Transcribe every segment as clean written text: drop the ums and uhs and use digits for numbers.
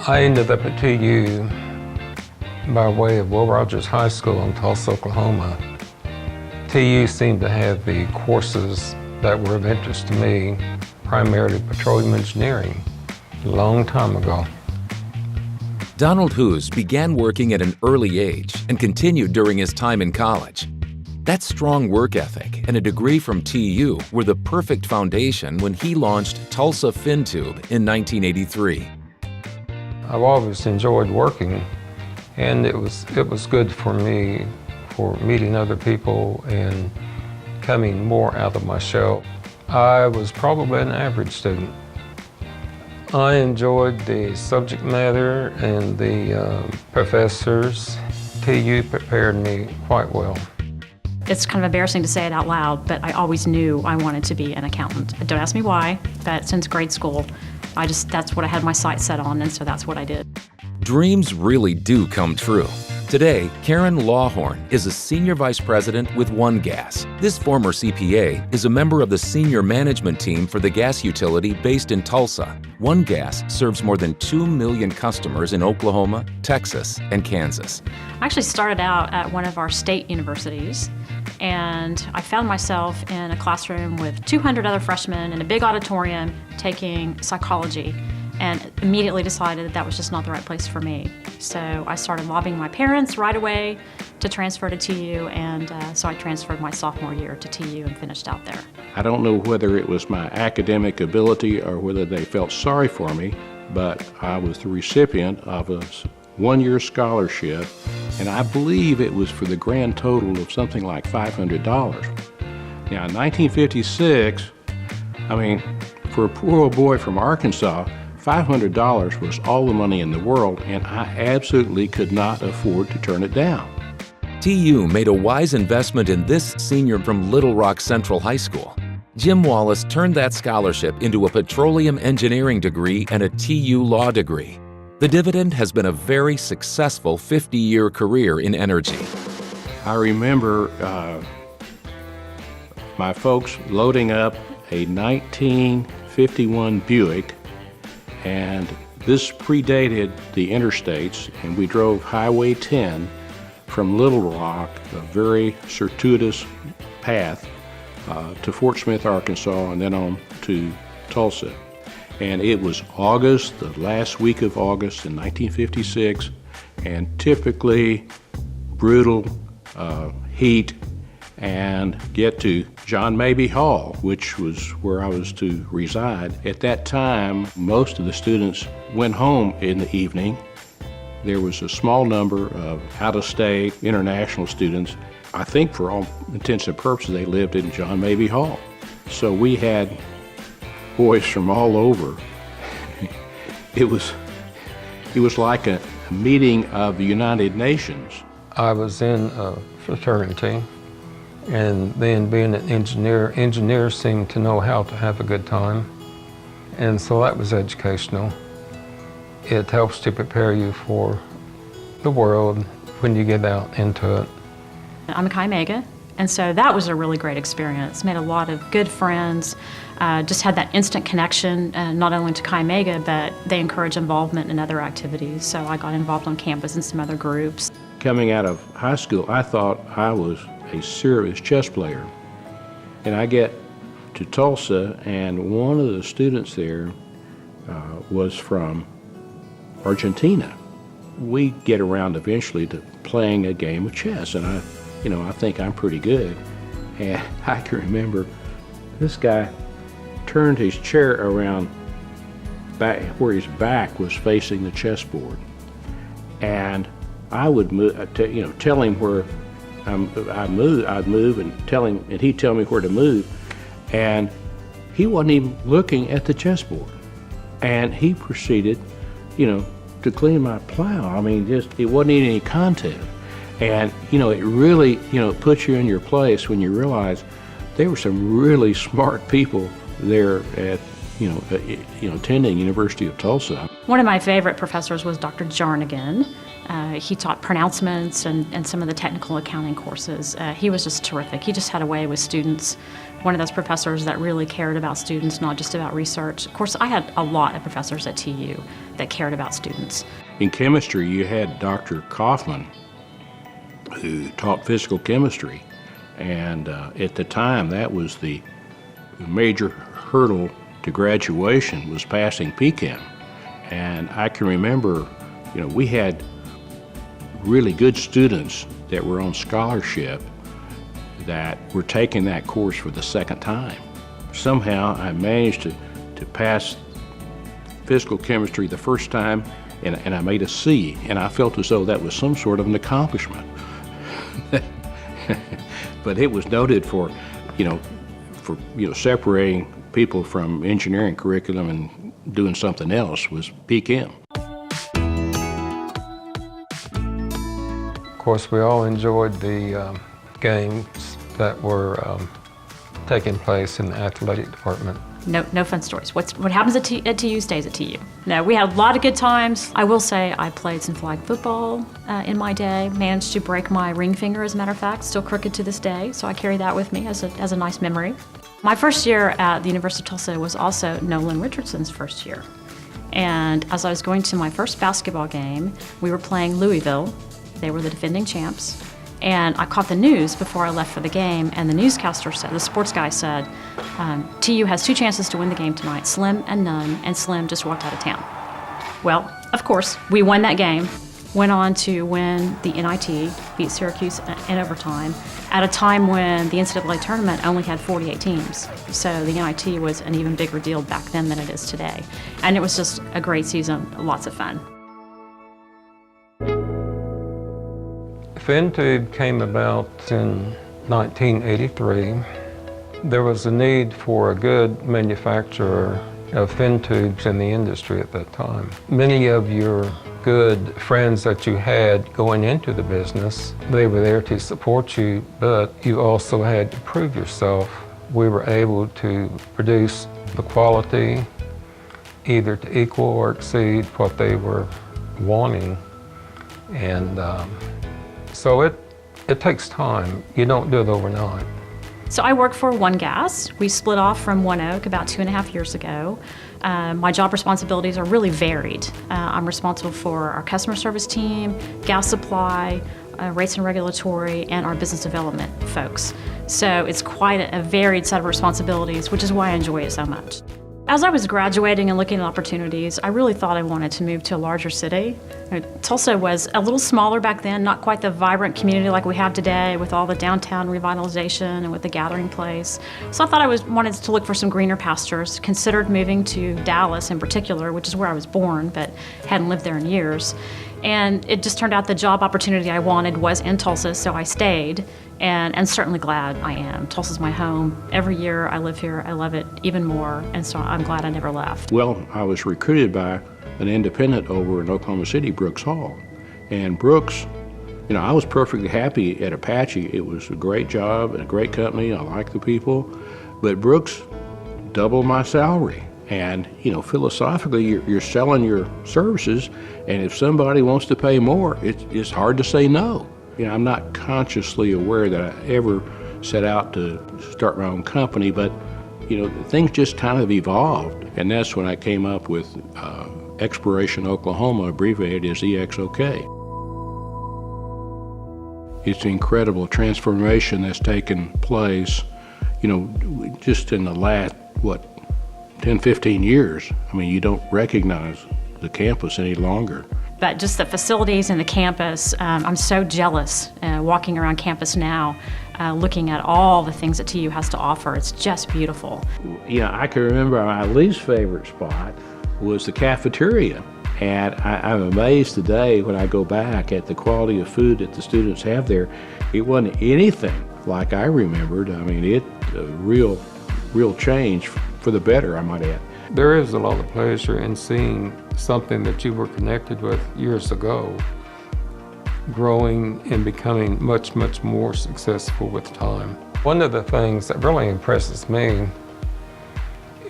I ended up at TU by way of Will Rogers High School in Tulsa, Oklahoma. TU seemed to have the courses that were of interest to me, primarily petroleum engineering, a long time ago. Donald Hoos began working at an early age and continued during his time in college. That strong work ethic and a degree from TU were the perfect foundation when he launched Tulsa FinTube in 1983. I've always enjoyed working, and it was good for me for meeting other people and coming more out of my shell. I was probably an average student. I enjoyed the subject matter and the professors. TU prepared me quite well. It's kind of embarrassing to say it out loud, but I always knew I wanted to be an accountant. Don't ask me why, but since grade school, that's what I had my sights set on, and so that's what I did. Dreams really do come true. Today, Karen Lawhorn is a senior vice president with One Gas. This former CPA is a member of the senior management team for the gas utility based in Tulsa. One Gas serves more than 2 million customers in Oklahoma, Texas, and Kansas. I actually started out at one of our state universities, and I found myself in a classroom with 200 other freshmen in a big auditorium taking psychology, and immediately decided that was just not the right place for me. So I started lobbying my parents right away to transfer to TU, and so I transferred my sophomore year to TU and finished out there. I don't know whether it was my academic ability or whether they felt sorry for me, but I was the recipient of a one-year scholarship, and I believe it was for the grand total of something like $500. Now, in 1956, for a poor old boy from Arkansas, $500 was all the money in the world, and I absolutely could not afford to turn it down. TU made a wise investment in this senior from Little Rock Central High School. Jim Wallace turned that scholarship into a petroleum engineering degree and a TU law degree. The dividend has been a very successful 50-year career in energy. I remember my folks loading up a 1951 Buick, and this predated the interstates, and we drove Highway 10 from Little Rock, a very circuitous path, to Fort Smith, Arkansas, and then on to Tulsa. And it was August, the last week of August in 1956, and typically brutal heat, and get to John Mabee Hall, which was where I was to reside. At that time, most of the students went home in the evening. There was a small number of out-of-state international students. I think for all intents and purposes, they lived in John Mabee Hall. So we had boys from all over. It was like a meeting of the United Nations. I was in a fraternity, and then being an engineer, engineers seem to know how to have a good time. And so that was educational. It helps to prepare you for the world when you get out into it. I'm a Chi Omega, and so that was a really great experience. Made a lot of good friends, just had that instant connection, not only to Chi Omega, but they encourage involvement in other activities. So I got involved on campus in some other groups. Coming out of high school, I thought I was a serious chess player. And I get to Tulsa, and one of the students there was from Argentina. We get around eventually to playing a game of chess, and I think I'm pretty good. And I can remember this guy turned his chair around back where his back was facing the chessboard, and I would move, tell him where I'd move and tell him, and he'd tell me where to move, and he wasn't even looking at the chessboard, and he proceeded, to clean my plow. It wasn't any contest. And, it really, puts you in your place when you realize there were some really smart people there at, attending University of Tulsa. One of my favorite professors was Dr. Jarnigan. He taught pronouncements and some of the technical accounting courses. He was just terrific. He just had a way with students. One of those professors that really cared about students, not just about research. Of course, I had a lot of professors at TU that cared about students. In chemistry, you had Dr. Kaufman, who taught physical chemistry, and at the time, that was the major hurdle to graduation, was passing PChem. And I can remember, we had really good students that were on scholarship that were taking that course for the second time. Somehow I managed to pass physical chemistry the first time, and I made a C, and I felt as though that was some sort of an accomplishment. But it was noted for separating people from engineering curriculum and doing something else was PChem. Of course, we all enjoyed the games that were taking place in the athletic department. No fun stories. What happens at TU stays at TU. No, we had a lot of good times. I will say I played some flag football in my day, managed to break my ring finger, as a matter of fact, still crooked to this day, so I carry that with me as a nice memory. My first year at the University of Tulsa was also Nolan Richardson's first year. And as I was going to my first basketball game, we were playing Louisville. They were the defending champs. And I caught the news before I left for the game, and the newscaster said, the sports guy said, TU has 2 chances to win the game tonight, Slim and none, and Slim just walked out of town. Well, of course, we won that game, went on to win the NIT, beat Syracuse in overtime, at a time when the NCAA tournament only had 48 teams. So the NIT was an even bigger deal back then than it is today. And it was just a great season, lots of fun. FinTube came about in 1983. There was a need for a good manufacturer of fin tubes in the industry at that time. Many of your good friends that you had going into the business, they were there to support you, but you also had to prove yourself. We were able to produce the quality either to equal or exceed what they were wanting. And so it takes time. You don't do it overnight. So I work for One Gas. We split off from One Oak about 2.5 years ago. My job responsibilities are really varied. I'm responsible for our customer service team, gas supply, rates and regulatory, and our business development folks. So it's quite a varied set of responsibilities, which is why I enjoy it so much. As I was graduating and looking at opportunities, I really thought I wanted to move to a larger city. Tulsa was a little smaller back then, not quite the vibrant community like we have today with all the downtown revitalization and with the gathering place. So I thought I wanted to look for some greener pastures, considered moving to Dallas in particular, which is where I was born, but hadn't lived there in years. And it just turned out the job opportunity I wanted was in Tulsa, so I stayed, and certainly glad I am. Tulsa's my home. Every year I live here, I love it even more, and so I'm glad I never left. Well, I was recruited by an independent over in Oklahoma City, Brooks Hall. And Brooks, I was perfectly happy at Apache. It was a great job and a great company. I liked the people. But Brooks doubled my salary. And, philosophically, you're selling your services, and if somebody wants to pay more, it's hard to say no. I'm not consciously aware that I ever set out to start my own company, but, things just kind of evolved. And that's when I came up with Exploration Oklahoma, abbreviated as EXOK. It's an incredible transformation that's taken place, just in the last, 10, 15 years. You don't recognize the campus any longer. But just the facilities and the campus, I'm so jealous walking around campus now, looking at all the things that TU has to offer. It's just beautiful. I can remember my least favorite spot was the cafeteria. And I'm amazed today when I go back at the quality of food that the students have there. It wasn't anything like I remembered. It's a real change for the better, I might add. There is a lot of pleasure in seeing something that you were connected with years ago growing and becoming much, much more successful with time. One of the things that really impresses me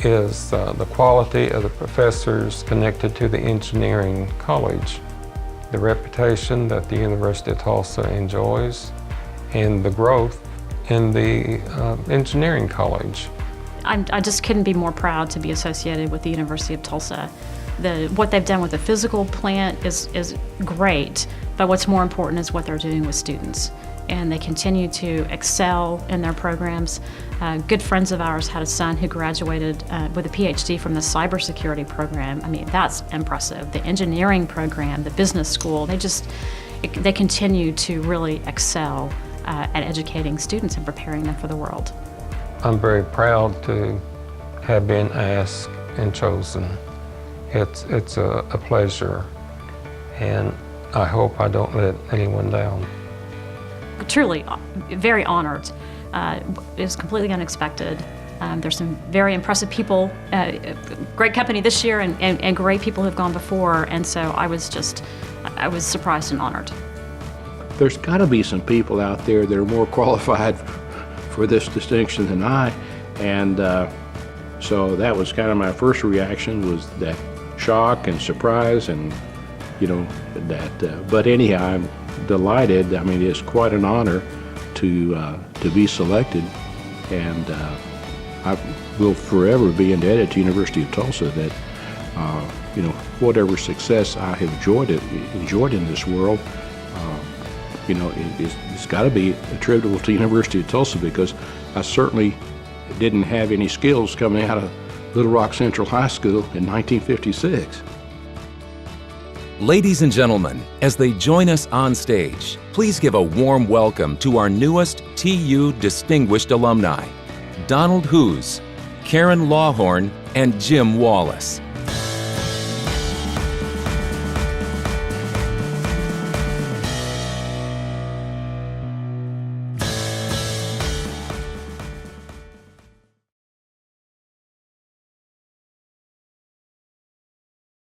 is the quality of the professors connected to the engineering college, the reputation that the University of Tulsa enjoys, and the growth in the engineering college. I just couldn't be more proud to be associated with the University of Tulsa. What they've done with the physical plant is great, but what's more important is what they're doing with students. And they continue to excel in their programs. Good friends of ours had a son who graduated with a PhD from the cybersecurity program. I mean, that's impressive. The engineering program, the business school, they continue to really excel at educating students and preparing them for the world. I'm very proud to have been asked and chosen. It's a pleasure, and I hope I don't let anyone down. Truly, very honored. It was completely unexpected. There's some very impressive people, great company this year, and great people who've gone before, and so I was surprised and honored. There's got to be some people out there that are more qualified for this distinction than I, and so that was kind of my first reaction, was that shock and surprise, and that. But anyhow, I'm delighted. I mean, it's quite an honor to be selected, and I will forever be indebted to University of Tulsa that whatever success I have enjoyed in this world. It's got to be attributable to University of Tulsa, because I certainly didn't have any skills coming out of Little Rock Central High School in 1956. Ladies and gentlemen, as they join us on stage, please give a warm welcome to our newest TU Distinguished Alumni, Donald Hoos, Karen Lawhorn, and Jim Wallace.